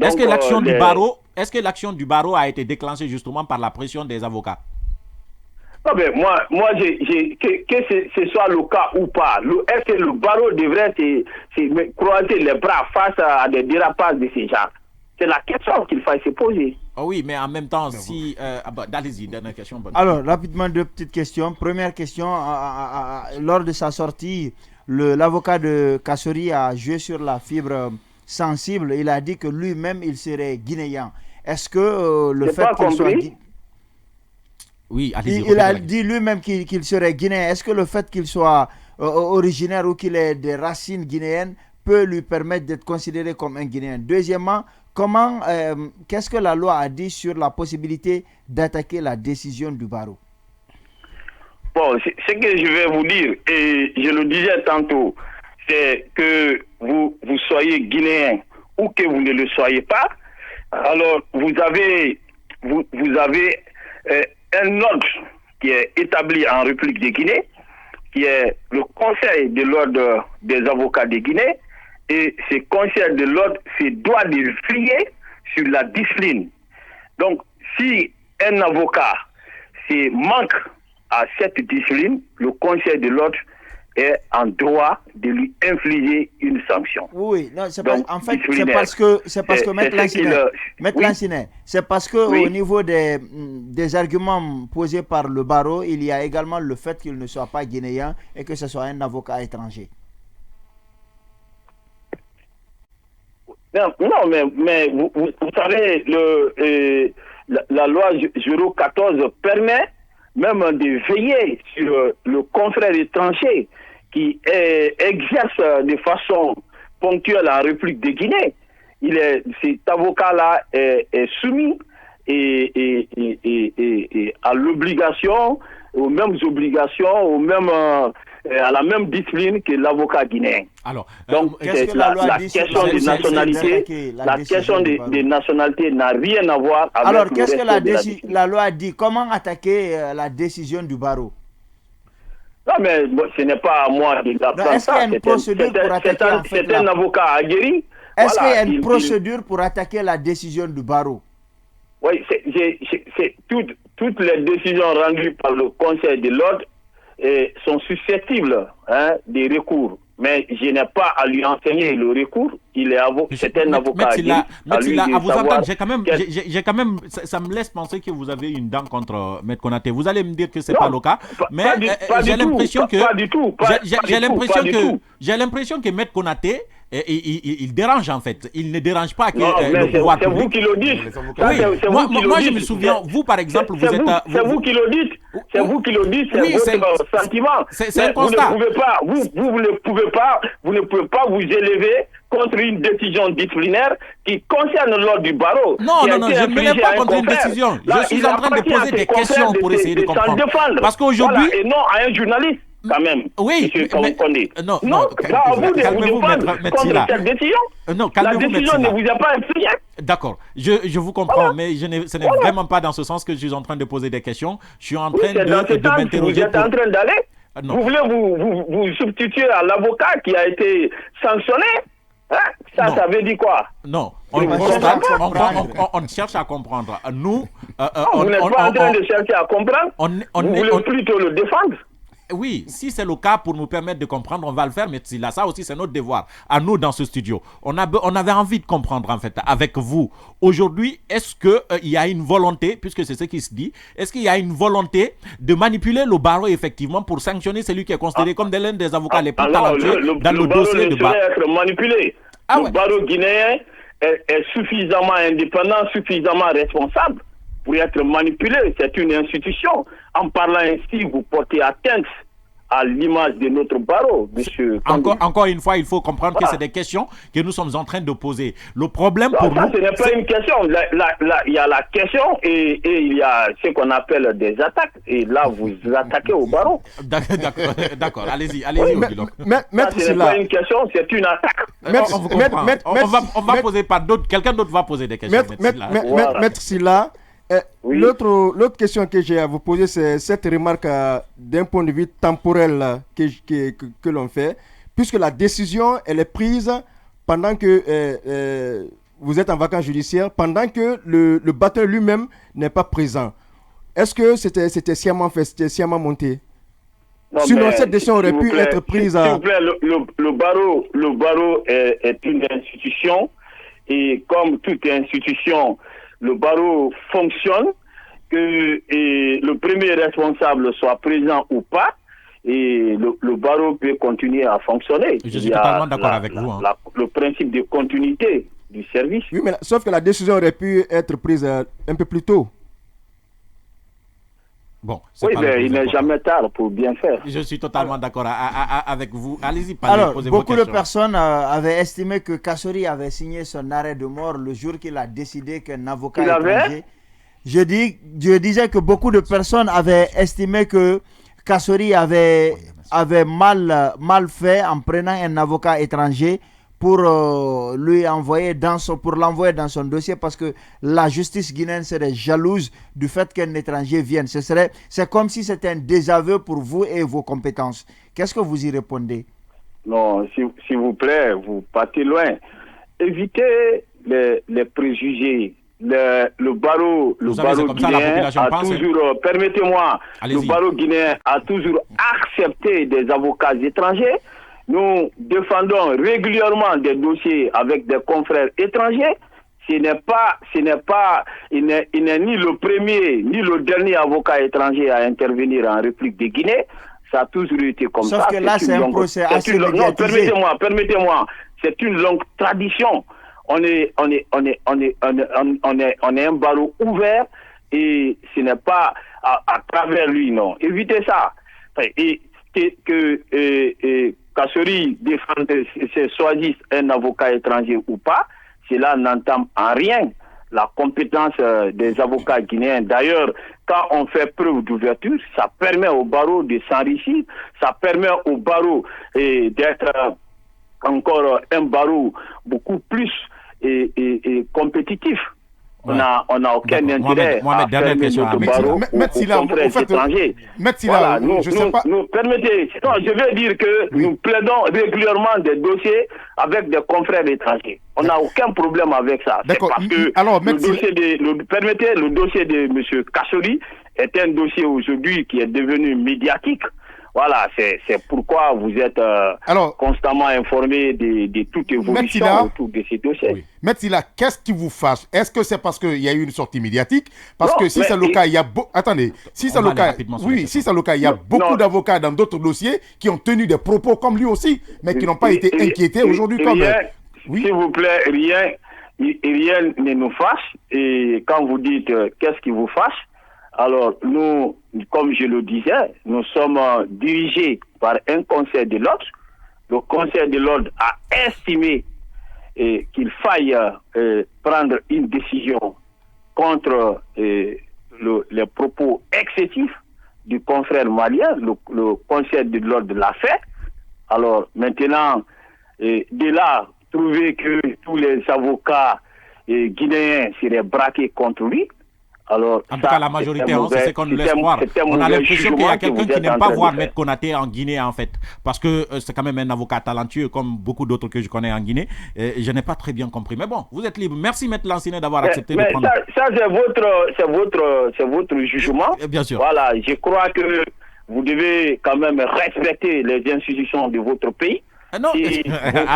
Est-ce que Donc, est-ce que l'action du barreau a été déclenchée justement par la pression des avocats? non, mais que ce soit le cas ou pas, est-ce que le barreau devrait croiser les bras face à des dérapages de ces gens? C'est la question qu'il faut se poser. Oh oui, mais en même temps, si... allez-y, dernière question. Alors, rapidement, deux petites questions. Première question, lors de sa sortie, l'avocat de Kassori a joué sur la fibre sensible. Il a dit que lui-même, il serait guinéen. Est-ce que le fait qu'il soit... Oui, allez-y. Il a dit lui-même qu'il serait guinéen. Est-ce que le fait qu'il soit originaire ou qu'il ait des racines guinéennes peut lui permettre d'être considéré comme un Guinéen? Deuxièmement, qu'est-ce que la loi a dit sur la possibilité d'attaquer la décision du barreau? Bon, ce que je vais vous dire, et je le disais tantôt, c'est que vous soyez Guinéen ou que vous ne le soyez pas, alors vous avez un ordre qui est établi en République de Guinée, qui est le Conseil de l'ordre des avocats de Guinée, et ce Conseil de l'ordre se doit de veiller sur la discipline. Donc, si un avocat se manque à cette discipline, le Conseil de l'ordre est en droit de lui infliger une sanction. Oui, non, c'est pas, en fait, c'est parce que Maître Lancinet, c'est parce que au niveau des arguments posés par le barreau, il y a également le fait qu'il ne soit pas guinéen et que ce soit un avocat étranger. Non, mais vous savez, la loi 014 permet même de veiller sur le confrère étranger qui exerce de façon ponctuelle en République de Guinée. Cet avocat-là est soumis à l'obligation, aux mêmes obligations, à la même discipline que l'avocat guinéen. Alors, donc, la question des nationalités, la question des nationalités n'a rien à voir avec. Alors, qu'est-ce que la loi dit? Comment attaquer la décision du barreau? Non, mais ce n'est pas à moi de l'apprendre. Est-ce qu'il y a une procédure pour attaquer c'est un avocat aguerri. Est-ce qu'il y a une procédure pour attaquer la décision du barreau? Oui, toutes les décisions rendues par le Conseil de l'ordre sont susceptibles des recours. Mais je n'ai pas à lui enseigner le recours. C'est un avocat. À vous entendre, j'ai quand même, ça me laisse penser que vous avez une dent contre Maître Konaté. Vous allez me dire que c'est pas le cas, mais j'ai l'impression que j'ai l'impression que Maître Konaté il dérange en fait. Il ne dérange pas le pouvoir public. C'est vous qui le dites. Moi, je me souviens, vous par exemple, vous êtes... C'est vous qui le dites. C'est vous qui le dites, c'est votre sentiment. C'est un constat. Vous ne pouvez pas vous élever contre une décision disciplinaire qui concerne l'ordre du barreau. Non, je ne me lève pas contre une décision. Je suis en train de poser des questions pour essayer de comprendre. Parce qu'aujourd'hui... Et non à un journaliste. Quand même, oui, non, calmez-vous, maître Silla. Cette décision, la décision ne vous a pas influé. D'accord, je vous comprends, mais ce n'est vraiment pas dans ce sens que je suis en train de poser des questions. Je suis en train de m'interroger. Vous êtes en train d'aller. Vous voulez vous substituer à l'avocat qui a été sanctionné. Ça veut dire quoi? Non, on cherche à comprendre. Nous, vous n'êtes pas en train de chercher à comprendre. Vous voulez plutôt le défendre. Oui, si c'est le cas pour nous permettre de comprendre, on va le faire, mais là, ça aussi, c'est notre devoir. À nous, dans ce studio, on avait envie de comprendre, en fait, avec vous. Aujourd'hui, est-ce qu'il y a une volonté, puisque c'est ce qui se dit, est-ce qu'il y a une volonté de manipuler le barreau, effectivement, pour sanctionner celui qui est considéré comme l'un des avocats les plus talentueux dans le dossier de barreau? Être manipulé. Le barreau guinéen est suffisamment indépendant, suffisamment responsable pour être manipulé. C'est une institution. En parlant ainsi, vous portez atteinte à l'image de notre barreau, monsieur. Encore une fois, il faut comprendre que c'est des questions que nous sommes en train de poser. Le problème pour nous... Ce n'est pas une question. Il y a la question et il y a ce qu'on appelle des attaques. Et là, vous attaquez au barreau. D'accord. Allez-y. Ce n'est pas une question, c'est une attaque. On va poser par d'autres... Quelqu'un d'autre va poser des questions. Maître Silla, l'autre question que j'ai à vous poser, c'est cette remarque d'un point de vue temporel que l'on fait, puisque la décision, elle est prise pendant que vous êtes en vacances judiciaires pendant que le batteur lui-même n'est pas présent. Est-ce que c'était sciemment fait, c'était sciemment monté? Non, Sinon, mais, cette décision aurait pu être prise S'il vous plaît, le barreau est une institution et comme toute institution, le barreau fonctionne, que le premier responsable soit présent ou pas, et le barreau peut continuer à fonctionner. Je suis totalement d'accord avec vous. Le principe de continuité du service. Oui, mais sauf que la décision aurait pu être prise un peu plus tôt. Bon, oui, mais il n'est jamais tard pour bien faire. Je suis totalement d'accord avec vous. Allez-y, alors, beaucoup de personnes avaient estimé que Kassori avait signé son arrêt de mort le jour qu'il a décidé qu'un avocat étranger... Je disais que beaucoup de personnes avaient estimé que Kassori avait mal fait en prenant un avocat étranger pour l'envoyer dans son dossier, parce que la justice guinéenne serait jalouse du fait qu'un étranger vienne. C'est comme si c'était un désaveu pour vous et vos compétences. Qu'est-ce que vous y répondez? Non, s'il vous plaît, vous partez loin. Évitez les préjugés. Le barreau guinéen a toujours, permettez-moi, le barreau guinéen a toujours accepté des avocats étrangers. Nous défendons régulièrement des dossiers avec des confrères étrangers. Il n'est ni le premier ni le dernier avocat étranger à intervenir en République de Guinée. Ça a toujours été comme ça. Sauf que là, c'est un procès assez médiatisé. Non, permettez-moi. C'est une longue tradition. On est un barreau ouvert et ce n'est pas à travers lui, non. Évitez ça. Et que Kassori défende, choisisse un avocat étranger ou pas, cela n'entame en rien la compétence des avocats guinéens. D'ailleurs, quand on fait preuve d'ouverture, ça permet au barreau de s'enrichir, ça permet au barreau d'être encore un barreau beaucoup plus compétitif. On n'a aucun intérêt à fermer notre barreau aux confrères étrangers. Voilà, permettez, je veux dire que nous plaidons régulièrement des dossiers avec des confrères étrangers. On n'a aucun problème avec ça. C'est parce que le dossier de M. Kassori est un dossier aujourd'hui qui est devenu médiatique. Voilà, c'est pourquoi vous êtes constamment informé de toute évolution autour de ces dossiers. Oui. Maître Sylla, qu'est-ce qui vous fâche? Est-ce que c'est parce qu'il y a eu une sortie médiatique? Parce que si c'est le cas, il y a si c'est le cas, il y a beaucoup d'avocats dans d'autres dossiers qui ont tenu des propos comme lui aussi, mais qui n'ont pas été inquiétés aujourd'hui comme... S'il vous plaît, rien ne nous fâche. Et quand vous dites qu'est-ce qui vous fâche, alors nous, comme je le disais, nous sommes dirigés par un conseil de l'ordre. Le conseil de l'ordre a estimé qu'il faille prendre une décision contre les propos excessifs du confrère malien. Le conseil de l'ordre l'a fait. Alors maintenant, de là, trouver que tous les avocats guinéens seraient braqués contre lui. Alors, en tout cas, la majorité, c'est ce qu'on nous laisse croire. On a l'impression qu'il y a quelqu'un qui n'aime pas voir Maître Konaté en Guinée, en fait. Parce que c'est quand même un avocat talentueux, comme beaucoup d'autres que je connais en Guinée. Et je n'ai pas très bien compris. Mais bon, vous êtes libre. Merci, Maître Lancinet, d'avoir accepté de prendre... Ça, c'est votre jugement. Bien sûr. Voilà, je crois que vous devez quand même respecter les institutions de votre pays. Non,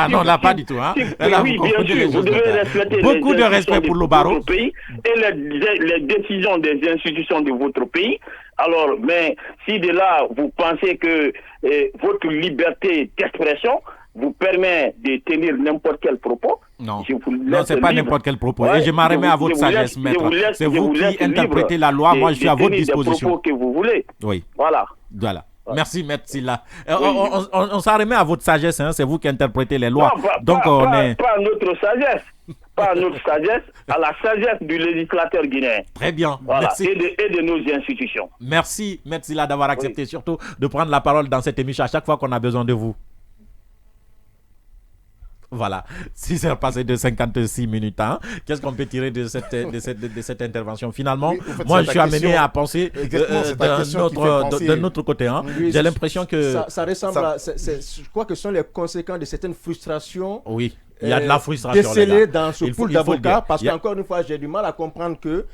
non, là, pas du tout. Hein. Là, oui, bien sûr, vous devez respecter beaucoup de respect pour le barreau. Pays et les décisions des institutions de votre pays. Alors, mais si de là, vous pensez que votre liberté d'expression vous permet de tenir n'importe quel propos, non, c'est pas n'importe quel propos. Et je m'en remets à votre sagesse, maître. C'est vous qui interprétez la loi. Moi, je suis à votre disposition. Propos que vous voulez. Oui. Voilà. Merci, Maître Sylla. On s'en remet à votre sagesse, hein? C'est vous qui interprétez les lois. Donc, pas notre sagesse. Pas notre sagesse, à la sagesse du législateur guinéen. Très bien. Voilà. Merci. Et de nos institutions. Merci, Maître Sylla, d'avoir accepté surtout de prendre la parole dans cette émission à chaque fois qu'on a besoin de vous. Voilà, 6 heures passées de 56 minutes. Hein. Qu'est-ce qu'on peut tirer de cette intervention? Finalement, moi, je suis amené à penser de notre côté. Hein. Oui, j'ai l'impression que... Ça ressemble à... Je crois que ce sont les conséquences de certaines frustrations il y a de la frustration, décelée dans ce pool d'avocats, parce Il y a- qu'encore une fois, j'ai du mal à comprendre que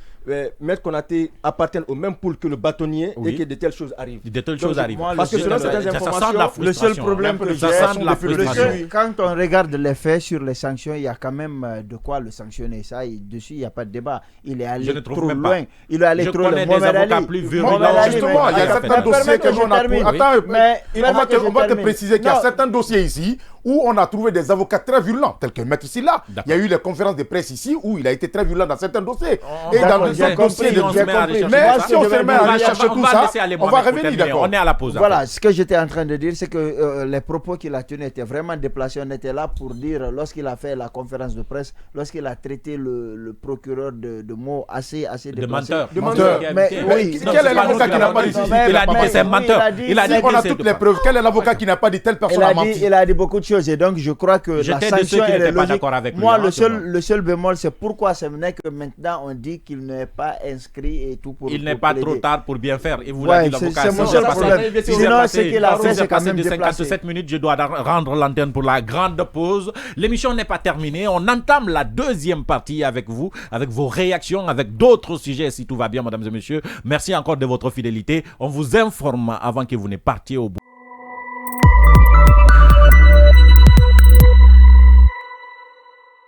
Maître Konaté appartient au même pool que le bâtonnier et que de telles choses arrivent. De telles choses arrivent. moi, Parce que selon certaines Ça sent de la informations, le seul frustration, problème hein. que Ça j'ai, sent de la frustration. quand on regarde les faits sur les sanctions, il y a quand même de quoi le sanctionner. Ça, dessus, il n'y a pas de débat. Il est Je allé ne trouve trop même loin. pas. Il est allé Je trop loin. connais des Mohamed avocats Ali. plus Mohamed virulents. Ali, Justement, il y a certains permets dossiers que que je l'on a termine. trouvé. Attends, Mais on va te préciser qu'il y a Non. certains dossiers ici où on a trouvé des avocats très virulents, tels que Maître Silla. D'accord. Il y a eu les conférences de presse ici où il a été très virulent dans certains dossiers. Oh, Et dans d'accord, d'autres j'ai dossiers, compris, on se j'ai met à compris. rechercher mais ça. si on se met à aller chercher On tout va ça, laisser aller on va Mohamed pour revenir, terminer. d'accord. On est à la pause. Voilà, ce que j'étais en train de dire, c'est que les propos qu'il a tenus étaient vraiment déplacés. On était là pour dire, lorsqu'il a fait la conférence de presse, lorsqu'il a traité le procureur de mots assez De déplacés. menteur. De menteur. Mais oui, Non, quel c'est est pas l'avocat nous qui n'a qui pas l'avons dit dit. ça? Il a dit que c'est un menteur. Il a dit Si on que a c'est toutes les preuves, quel est l'avocat qui n'a pas dit telle personne a menti? Il a dit beaucoup de choses et donc je crois que la J'étais de ceux sanction qui elle est n'étaient pas logique. d'accord avec lui, Moi, hein, le c'est bon. seul bémol, c'est pourquoi ce n'est que maintenant on dit qu'il n'est pas inscrit et tout pour. Il n'est pour pas plaider. trop tard pour bien faire. Et vous Ouais, l'a dit l'avocat. c'est mon Si seul j'ai passé- problème. si j'ai Sinon, passé- ce qu'il a si fait, j'ai c'est quand passé même de déplacé. 57 minutes, je dois rendre l'antenne pour la grande pause. L'émission n'est pas terminée. On entame la deuxième partie avec vous, avec vos réactions, avec d'autres sujets, si tout va bien, mesdames et messieurs. Merci encore de votre fidélité. On vous informe avant que vous ne partiez au bout.